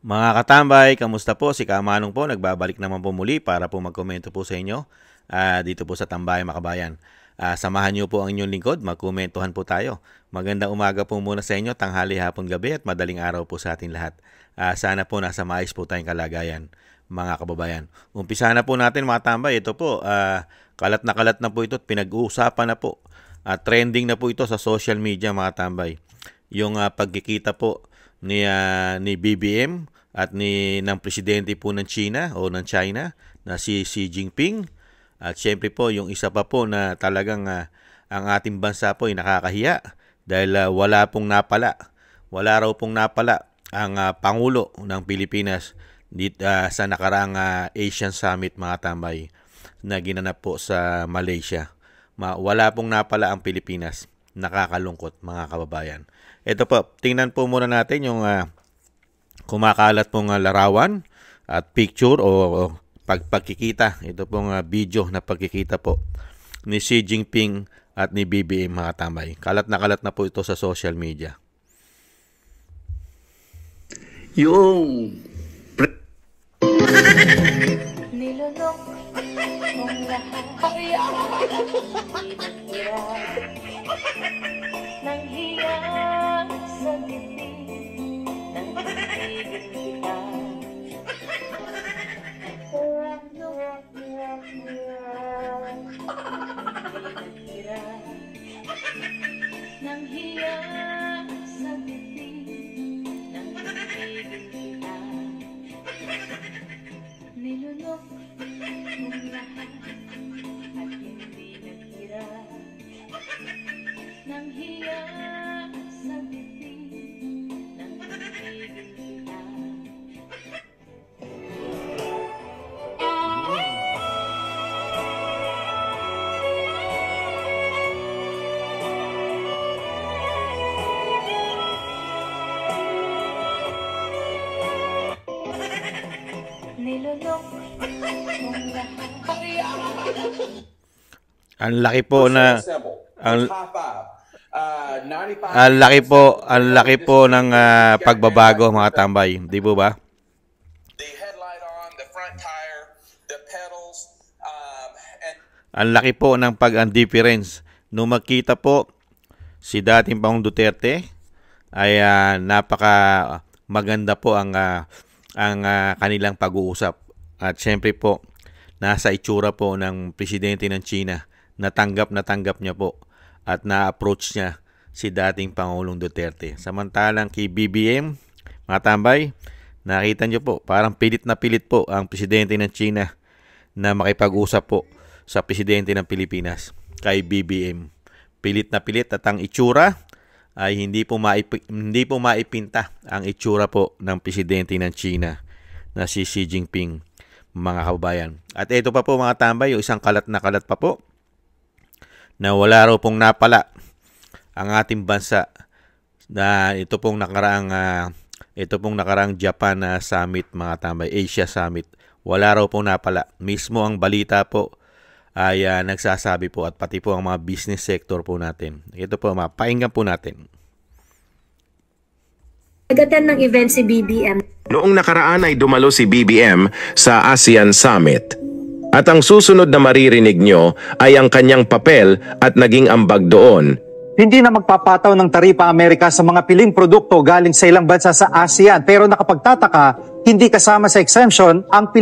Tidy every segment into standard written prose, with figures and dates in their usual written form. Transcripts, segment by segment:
Mga katambay, kamusta po? Si Kamanong po, nagbabalik naman po muli para po magkomento po sa inyo dito po sa Tambay Makabayan. Samahan niyo po ang inyong lingkod, magkomentuhan po tayo. Magandang umaga po muna sa inyo, tanghali, hapon, gabi at madaling araw po sa atin lahat. Sana po nasa maayos po tayong kalagayan, mga kababayan. Umpisa na po natin mga tambay, ito po, kalat na po ito at pinag-uusapan na po. Trending na po ito sa social media mga tambay. Yung pagkikita po ni BBM at ng presidente po ng China o ng China na si Xi Jinping. At syempre po yung isa pa po na talagang ang ating bansa po ay nakakahiya dahil wala raw pong napala ang Pangulo ng Pilipinas sa nakaraang Asian Summit mga tambay na ginanap po sa Malaysia. Wala pong napala ang Pilipinas. Nakakalungkot mga kababayan. Ito po, tingnan po muna natin yung kumakalat pong larawan at picture o pagkikita. Ito pong video na pagkikita po ni Xi Jinping at ni BBM mga tambay. Kalat na po ito sa social media. Yung nilunok mong lahat nang hiya sa titig ng tigil kita. Nang hiya sa titig ng tigil kita. Nilunok mong lahat at hindi nagtira nang hiya sa titig ng tigil kita. Nilunok mong lahat. Ang laki po na ang laki po ng pagbabago mga tambay, di po ba? Ang laki po ng difference. Nung magkita po si dating Pangulong Duterte ay napaka maganda po ang kanilang pag-uusap. At syempre po, nasa itsura po ng presidente ng China, natanggap niya po at na-approach niya si dating Pangulong Duterte. Samantalang kay BBM, mga tambay, nakita niyo po, parang pilit na pilit po ang presidente ng China na makipag-usap po sa presidente ng Pilipinas, kay BBM. Pilit na pilit at ang itsura ay hindi po maipinta ang itsura po ng presidente ng China na si Xi Jinping, mga kababayan. At ito pa po mga tambay, yung isang kalat pa po na wala raw pong napala ang ating bansa na ito pong nakaraang Japan Summit mga tambay, Asia Summit. Wala raw pong napala. Mismo ang balita po ay nagsasabi po at pati po ang mga business sector po natin. Ito po, mapakinggan po natin. Nag-attend ng event si BBM. Noong nakaraan ay dumalo si BBM sa ASEAN Summit. At ang susunod na maririnig nyo ay ang kanyang papel at naging ambag doon. Hindi na magpapataw ng taripa Amerika sa mga piling produkto galing sa ilang bansa sa ASEAN. Pero nakapagtataka, hindi kasama sa exemption ang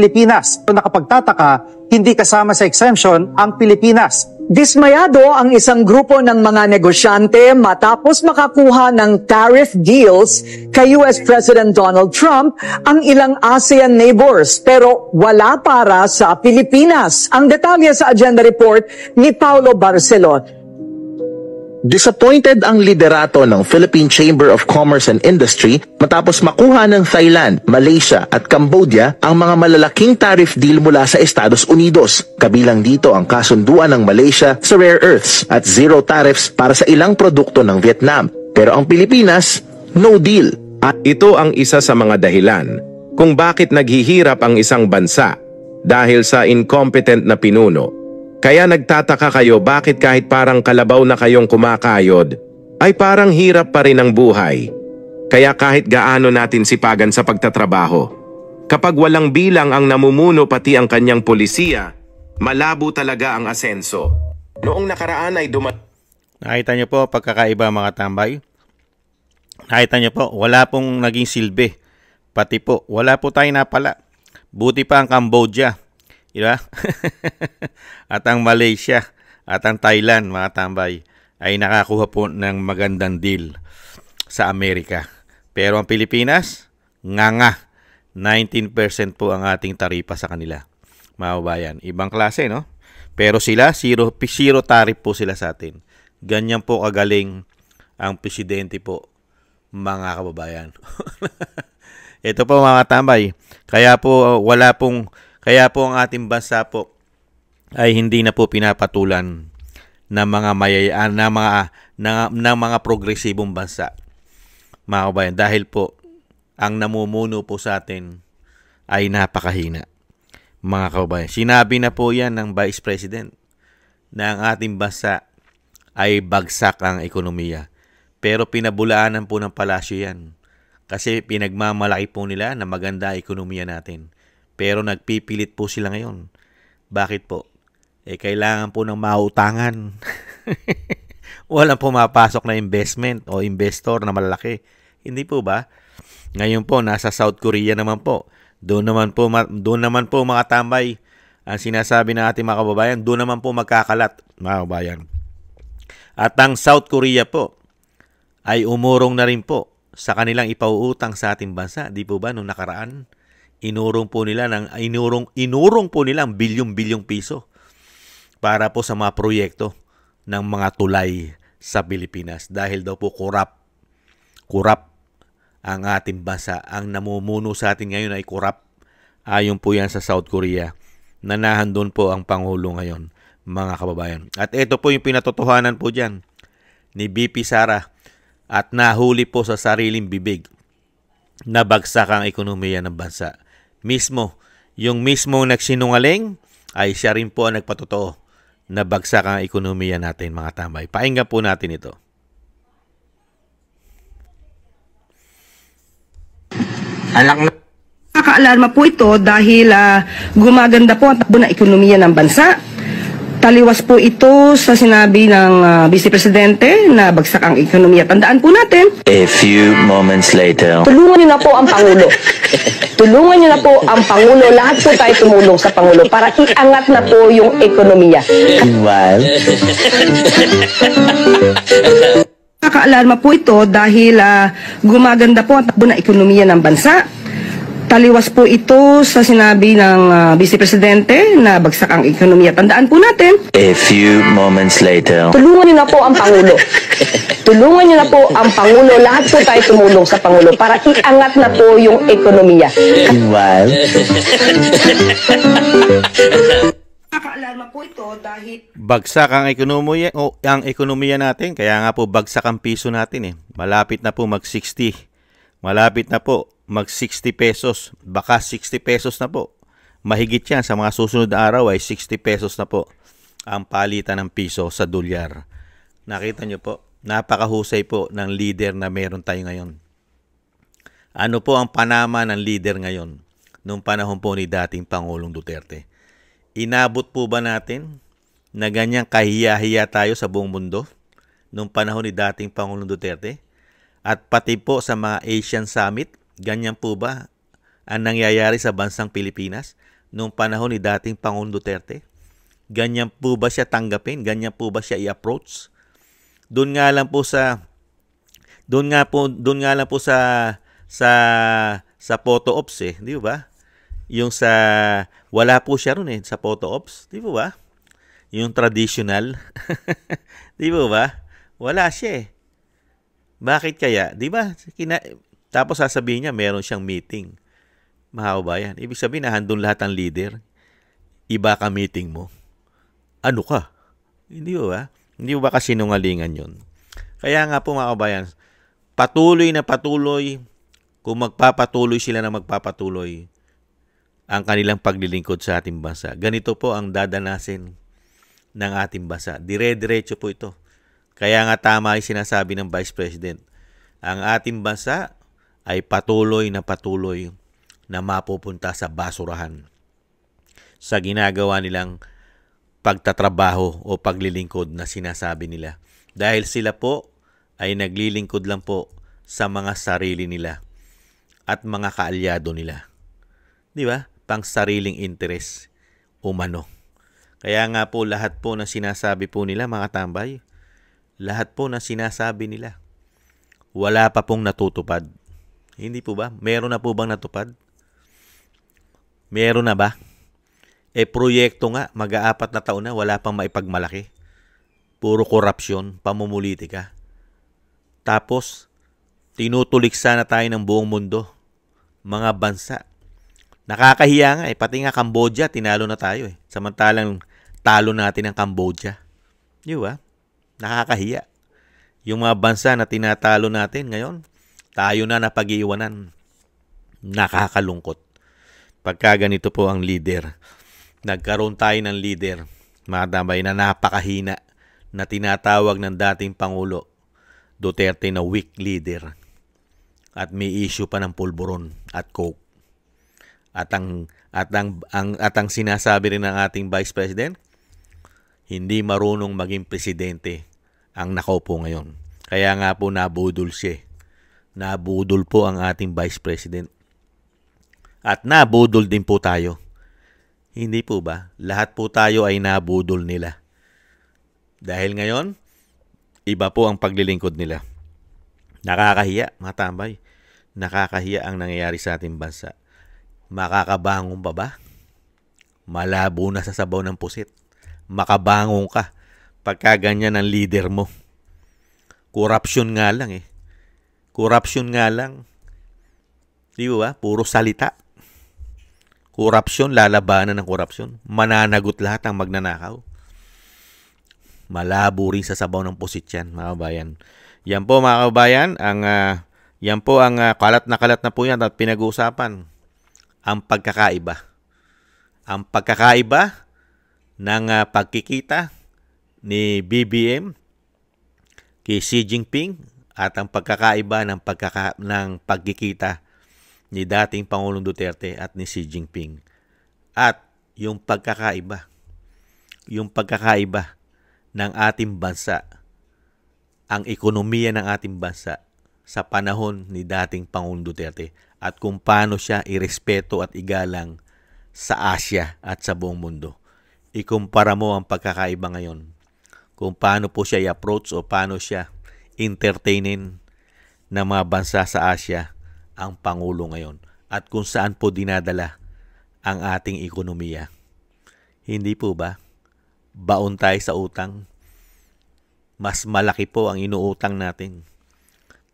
Pilipinas. Dismayado ang isang grupo ng mga negosyante matapos makakuha ng tariff deals kay US President Donald Trump ang ilang ASEAN neighbors pero wala para sa Pilipinas. Ang detalye sa agenda report ni Paulo Barcelon. Disappointed ang liderato ng Philippine Chamber of Commerce and Industry matapos makuha ng Thailand, Malaysia at Cambodia ang mga malalaking tariff deal mula sa Estados Unidos. Kabilang dito ang kasunduan ng Malaysia sa rare earths at zero tariffs para sa ilang produkto ng Vietnam. Pero ang Pilipinas, no deal. At ito ang isa sa mga dahilan kung bakit naghihirap ang isang bansa dahil sa incompetent na pinuno. Kaya nagtataka kayo bakit kahit parang kalabaw na kayong kumakayod, ay parang hirap pa rin ang buhay. Kaya kahit gaano natin sipagan sa pagtatrabaho, kapag walang bilang ang namumuno pati ang kanyang polisiya, malabo talaga ang asenso. Noong nakaraan ay Nakita niyo po pagkakaiba mga tambay? Nakita niyo po, wala pong naging silbi. Pati po, wala po tayong napala. Buti pa ang Cambodia, di ba? At ang Malaysia, at ang Thailand, mga tambay, ay nakakuha po ng magandang deal sa Amerika. Pero ang Pilipinas, nga 19% po ang ating taripa sa kanila. Mga kababayan, ibang klase, no? Pero sila, zero tariff po sila sa atin. Ganyan po kagaling ang presidente po, mga kababayan. Ito po mga tambay. Kaya po kaya po ang ating bansa po ay hindi na po pinapatulan ng mga mayayaan ng mga progresibong bansa. Mga kababayan, dahil po ang namumuno po sa atin ay napakahina. Mga kababayan, sinabi na po yan ng Vice President na ang ating bansa ay bagsak ang ekonomiya. Pero pinabulaanan po ng palasyo yan. Kasi pinagmamalaki po nila na maganda ang ekonomiya natin. Pero nagpipilit po sila ngayon. Bakit po? Kailangan po ng mautangan. Walang pumapasok na investment o investor na malalaki. Hindi po ba? Ngayon po, nasa South Korea naman po. Doon naman po mga tambay, ang sinasabi ng ating mga kababayan, doon naman po magkakalat, mga kababayan. At ang South Korea po, ay umurong na rin po sa kanilang ipauutang sa ating bansa. Di po ba, nung nakaraan, inurong po nila ang bilyong-bilyong piso para po sa mga proyekto ng mga tulay sa Pilipinas. Dahil daw po kurap ang ating bansa. Ang namumuno sa atin ngayon ay kurap. Ayon po yan sa South Korea. Nanahan doon po ang Pangulo ngayon, mga kababayan. At ito po yung pinatotohanan po dyan ni BP Sara at nahuli po sa sariling bibig na bagsak ang ekonomiya ng bansa. Yung mismong nagsinungaling ay siya rin po ang nagpatotoo na bagsak ang ekonomiya natin, mga tambay. Pakinggan po natin ito. Nakakaalarma po ito dahil gumaganda po ang takbo ng ekonomiya ng bansa. Taliwas po ito sa sinabi ng Vice Presidente na bagsak ang ekonomiya. Tandaan po natin. A few moments later. Tulungan niyo na po ang Pangulo. Tulungan niyo na po ang Pangulo. Lahat po tayo tumulong sa Pangulo para iangat na po yung ekonomiya. Meanwhile. Nakakaalarma po ito dahil gumaganda po ang takbo ng ekonomiya ng bansa. Taliwas po ito sa sinabi ng Vice Presidente na bagsak ang ekonomiya. Tandaan po natin. A few moments later. Tulungan niyo na po ang Pangulo. Tulungan niyo na po ang Pangulo. Lahat po tayo tumulong sa Pangulo para iangat na po yung ekonomiya. Meanwhile. Nakakaalarma po ito dahil bagsak ang ekonomiya natin, kaya nga po bagsak ang piso natin . Malapit na po mag-60. Malapit na po mag-60 pesos. Baka 60 pesos na po. Mahigit yan sa mga susunod na araw ay 60 pesos na po ang palitan ng piso sa dolyar. Nakita nyo po, napakahusay po ng leader na meron tayo ngayon. Ano po ang panama ng leader ngayon nung panahon po ni dating Pangulong Duterte? Inabot po ba natin na ganyang kahiya-hiya tayo sa buong mundo nung panahon ni dating Pangulong Duterte? At pati po sa mga Asian Summit, ganyan po ba ang nangyayari sa bansang Pilipinas nung panahon ni dating Pangulong Duterte? Ganyan po ba siya tanggapin? Ganyan po ba siya i-approach? Doon nga lang po sa photo ops di ba? Yung sa wala po siya ron sa photo ops, di ba? Yung traditional. Di ba? Wala siya Bakit kaya? Di ba? Tapos sasabihin niya meron siyang meeting. Mga kababayan, ibig sabihin nahandun lahat ng leader. Iba ka meeting mo. Ano ka? Hindi ba? Hindi ba kasinungalingan yun? Kaya nga po mga kababayan, patuloy na patuloy, kung magpapatuloy sila na magpapatuloy ang kanilang paglilingkod sa ating bansa. Ganito po ang dadanasin ng ating bansa. Dire-diretso po ito. Kaya nga tama ay sinasabi ng Vice President. ang ating bansa ay patuloy na mapupunta sa basurahan sa ginagawa nilang pagtatrabaho o paglilingkod na sinasabi nila. Dahil sila po ay naglilingkod lang po sa mga sarili nila at mga kaalyado nila. Di ba? Pang sariling interes umano. Kaya nga po lahat po na sinasabi po nila mga tambay, lahat po na sinasabi nila, wala pa pong natutupad. Hindi po ba? Meron na po bang natupad? Meron na ba? Proyekto nga, mag-4 na taon na, wala pang maipagmalaki. Puro korupsyon, pamumulitika. Tapos, tinutuliksa na tayo ng buong mundo. Mga bansa. Nakakahiya nga pati nga Cambodia, tinalo na tayo Samantalang talo natin ang Cambodia. Di ba? Nakakahiya. Yung mga bansa na tinatalo natin ngayon, tayo na napag-iiwanan. Nakakalungkot. Pagka ganito po ang leader. Nagkaroon tayo ng leader, mga tambay, na napakahina, na tinatawag ng dating Pangulo Duterte na weak leader. At may issue pa ng pulburon at coke. At ang sinasabi rin ng ating Vice President, hindi marunong maging presidente ang nakaupo ngayon. Kaya nga po nabudol siya. Nabudol po ang ating Vice President. At nabudol din po tayo. Hindi po ba? Lahat po tayo ay nabudol nila. Dahil ngayon, iba po ang paglilingkod nila. Nakakahiya, mga tambay. Nakakahiya ang nangyayari sa ating bansa. Makakabangon pa ba? Malabo na sa sabaw ng pusit. Makabangon ka pagka ganyan ang leader mo. Korupsyon nga lang Korupsyon nga lang. Di ba? Puro salita. Korupsyon, lalabanan ng korupsyon. Mananagot lahat ang magnanakaw. Malabo rin sa sabaw ng pusit yan, mga kabayan. Yan po, mga kabayan, yan po ang kalat na po yan at pinag-uusapan. Ang pagkakaiba. Ang pagkakaiba ng pagkikita ni BBM kay Xi Jinping at ang pagkakaiba ng pagkikita ni dating Pangulong Duterte at ni Xi Jinping. At yung pagkakaiba ng ating bansa, ang ekonomiya ng ating bansa sa panahon ni dating Pangulong Duterte at kung paano siya irespeto at igalang sa Asia at sa buong mundo. Ikumpara mo ang pagkakaiba ngayon. Kung paano po siya i-approach o paano siya entertainin ng mga bansa sa Asia ang Pangulo ngayon. At kung saan po dinadala ang ating ekonomiya. Hindi po ba? Baon tayo sa utang. Mas malaki po ang inuutang natin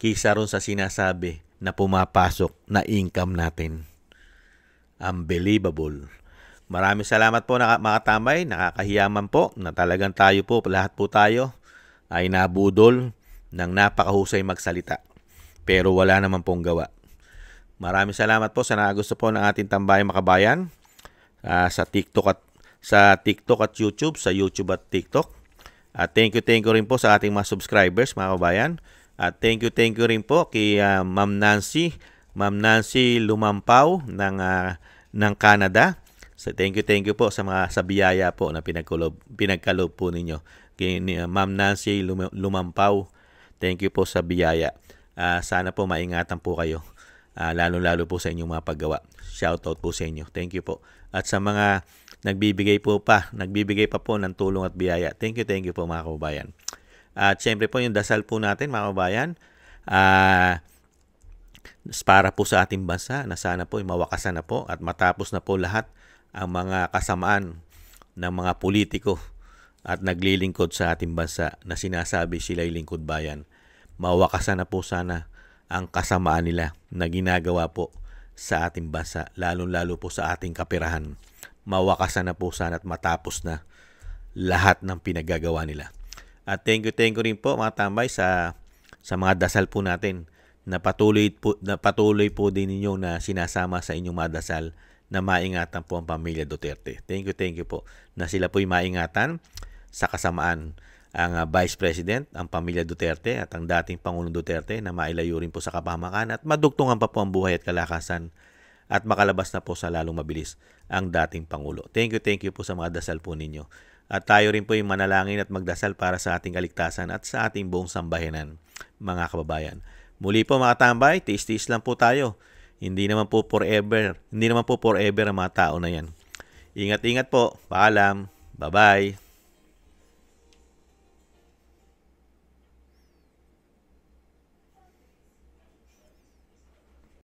kaysa ron sa sinasabi na pumapasok na income natin. Unbelievable. Maraming salamat po mga tambay. Nakakahiyaman po na talagang tayo po, lahat po tayo ay nabudol ng napakahusay magsalita. Pero wala naman pong gawa. Maraming salamat po sa nakagusto po ng ating Tambayang Makabayan sa TikTok at YouTube, sa YouTube at TikTok. At thank you rin po sa ating mga subscribers, mga kabayan. At thank you rin po kay Ma'am Nancy Lumampaw ng Canada. So thank you po sa biyaya po na pinagkaloob po ninyo. Kay Ma'am Nancy Lumampaw, thank you po sa biyaya. Sana po maingatan po kayo. Lalo po sa inyong mga paggawa. Shoutout po sa inyo. Thank you po. At sa mga nagbibigay pa po ng tulong at biyaya. Thank you po mga kababayan. At syempre po yung dasal po natin mga kababayan, para po sa ating bansa na sana po mawakasan na po at matapos na po lahat ang mga kasamaan ng mga politiko at naglilingkod sa ating bansa na sinasabi sila'y lingkod bayan. Mawakasan na po sana ang kasamaan nila na ginagawa po sa ating bansa, lalo po sa ating kapirahan. Mawakasan na po sana at matapos na lahat ng pinagagawa nila. At thank you rin po mga tambay sa mga dasal po natin na patuloy po din ninyo na sinasama sa inyong mga dasal na maingatan po ang pamilya Duterte. Thank you po na sila po'y maingatan sa kasamaan ang Vice President, ang pamilya Duterte at ang dating Pangulong Duterte na mailayo rin po sa kapahamakan at madugtungan pa po ang buhay at kalakasan at makalabas na po sa lalong mabilis ang dating Pangulo. Thank you po sa mga dasal po ninyo. At tayo rin po yung manalangin at magdasal para sa ating kaligtasan at sa ating buong sambayanan, mga kababayan. Muli po mga tambay, tiis-tiis lang po tayo. Hindi naman po forever ang mga tao na yan. Ingat-ingat po. Paalam. Bye-bye.